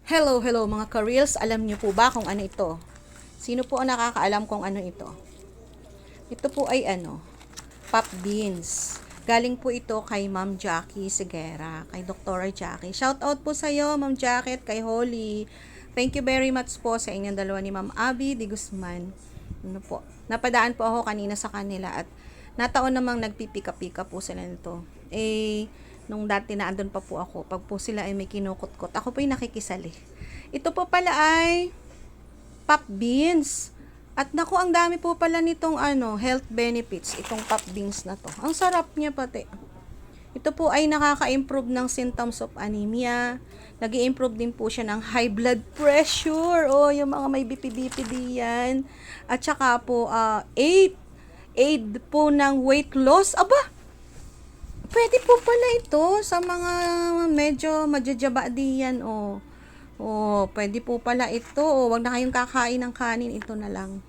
Hello, hello mga ka-reels. Alam niyo po ba kung ano ito? Sino po ang nakakaalam kung ano ito? Ito po ay pop beans. Galing po ito kay Ma'am Jackie Segura, kay Dr. Jackie. Shout out po sa iyo, Ma'am Jackie, at kay Holly. Thank you very much po sa inyong dalawa ni Ma'am Abby de Guzman. Napadaan po ako kanina sa kanila at nataon namang nagpipika-pika po sila nito. Nung dati na andun pa po ako, pag po sila ay may kinukot-kot, ako po yung nakikisali. Ito po pala ay pop beans. At naku, ang dami po pala nitong health benefits, itong pop beans na to. Ang sarap niya pati. Ito po ay nakaka-improve ng symptoms of anemia. Nag-i-improve din po siya ng high blood pressure. O, yung mga may BP yan. At saka po, aid po ng weight loss. Aba, pwede po pala ito sa mga medyo madjajaba diyan, pwede po pala ito. Wag na kayong kakain ng kanin, ito na lang.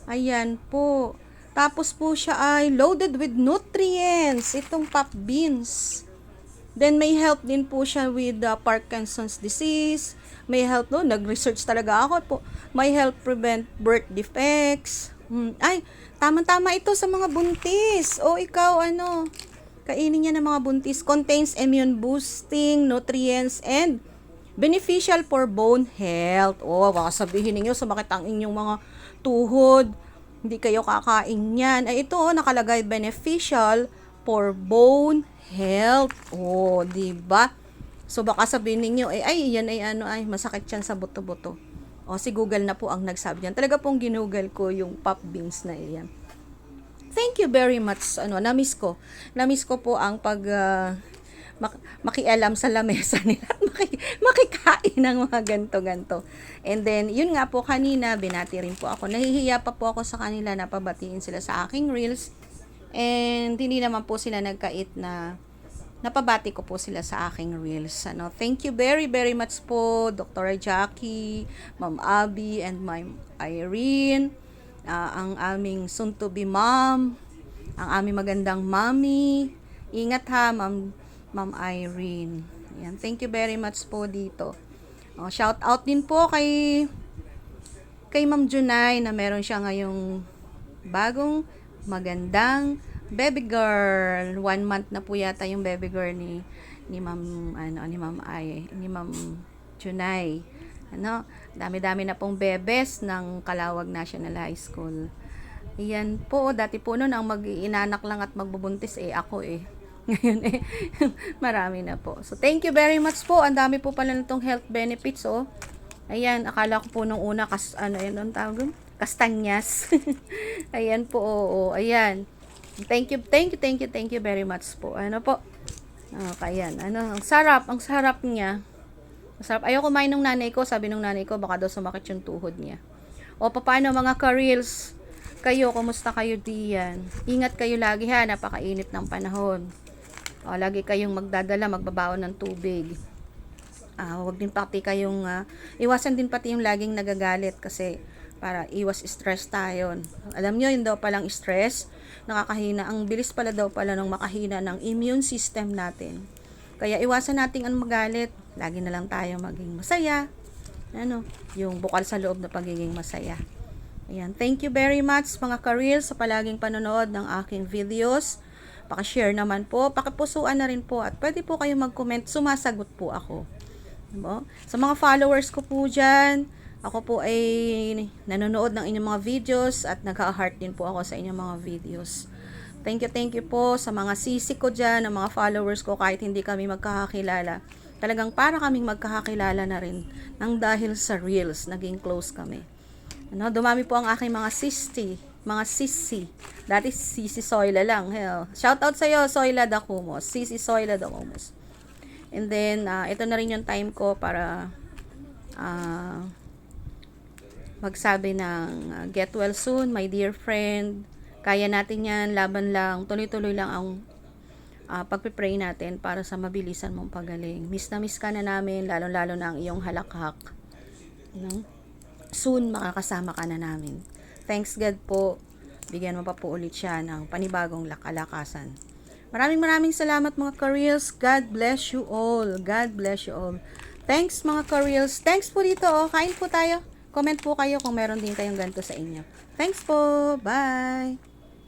Ayan po. Tapos po siya ay loaded with nutrients, itong pop beans. Then may help din po siya with Parkinson's disease. May help, nag-research talaga ako po. May help prevent birth defects. Ay, tama-tama ito sa mga buntis. O ikaw, kainin niya ng mga buntis. Contains immune boosting, nutrients, and beneficial for bone health. Baka sabihin ninyo, sumakit ang inyong mga tuhod. Hindi kayo kakain yan. Ay, ito, nakalagay beneficial for bone health. Diba? So, baka sabihin ninyo, yan ay masakit yan sa buto-buto. Si Google na po ang nagsabi niyan. Talaga pong ginugol ko yung pop beans na iyan. Thank you very much. Na-miss ko. Na-miss ko po ang makialam sa lamesa nila. Makikain ng mga ganto-ganto. And then, yun nga po kanina, binati rin po ako. Nahihiya pa po ako sa kanila na pabatiin sila sa aking reels. And hindi naman po sila nagkait na napabati ko po sila sa aking reels. Thank you very, very much po, Dr. Jackie, Ma'am Abby, and Ma'am Irene, ang aming soon-to-be mom, ang aming magandang mommy. Ingat ha, Ma'am Irene. Yan. Thank you very much po dito. Shout out din po kay Ma'am Junay na meron siya ngayong bagong magandang baby girl. 1 month na po yata yung baby girl ni Ma'am ni Ma'am Junay. Dami-dami na pong bebes ng Calawag National High School. Iyan po, dati po noon ang mag-iinanak lang at magbubuntis ako Ngayon marami na po. So thank you very much po. Ang dami po pala nitong health benefits Ayan, akala ko po nung una ang tawag? Kastanyas. Ayan po, ayan. Thank you very much po. Ayan, ang sarap niya. Masarap. Ayaw kumain ng nanay ko. Sabi ng nanay ko, baka daw sumakit yung tuhod niya. Paano mga ka-reels? Kayo, kumusta kayo diyan? Ingat kayo lagi ha, napakainit ng panahon. Lagi kayong magbabaon ng tubig. Huwag din pati kayong, iwasan din pati yung laging nagagalit kasi para iwas stress tayo. Alam nyo, yun daw palang stress, nakakahina. Ang bilis pala daw pala ng makahina ng immune system natin. Kaya iwasan natin ang magalit. Lagi na lang tayo maging masaya. Yung bukal sa loob na pagiging masaya. Ayan. Thank you very much mga ka-reels sa palaging panonood ng aking videos. Paki-share naman po. Pakipusuan na rin po. At pwede po kayo mag-comment. Sumasagot po ako. Sa mga followers ko po dyan, ako po ay nanonood ng inyong mga videos at nagha-heart din po ako sa inyong mga videos. Thank you po sa mga sisi ko dyan, ng mga followers ko kahit hindi kami magkakakilala. Talagang para kaming magkakakilala na rin nang dahil sa reels, naging close kami. Dumami po ang aking mga sisi. Dati sisi Soyla lang. Shout out sa iyo, Soyla Dacumos. Sisi Soyla Dacumos. And then, ito na rin yung time ko para magsabi ng get well soon, my dear friend. Kaya natin yan, laban lang, tuloy-tuloy lang ang pagpipray natin para sa mabilisan mong pagaling. Miss na miss ka na namin, lalo-lalo na ang iyong halakhak. Soon, makakasama ka na namin. Thanks God po. Bigyan mo pa po ulit siya ng panibagong kalakasan. Maraming salamat mga ka-reels. God bless you all. God bless you all. Thanks mga ka-reels. Thanks po dito oh. Kain po tayo. Comment po kayo kung meron din kayong ganito sa inyo. Thanks po. Bye.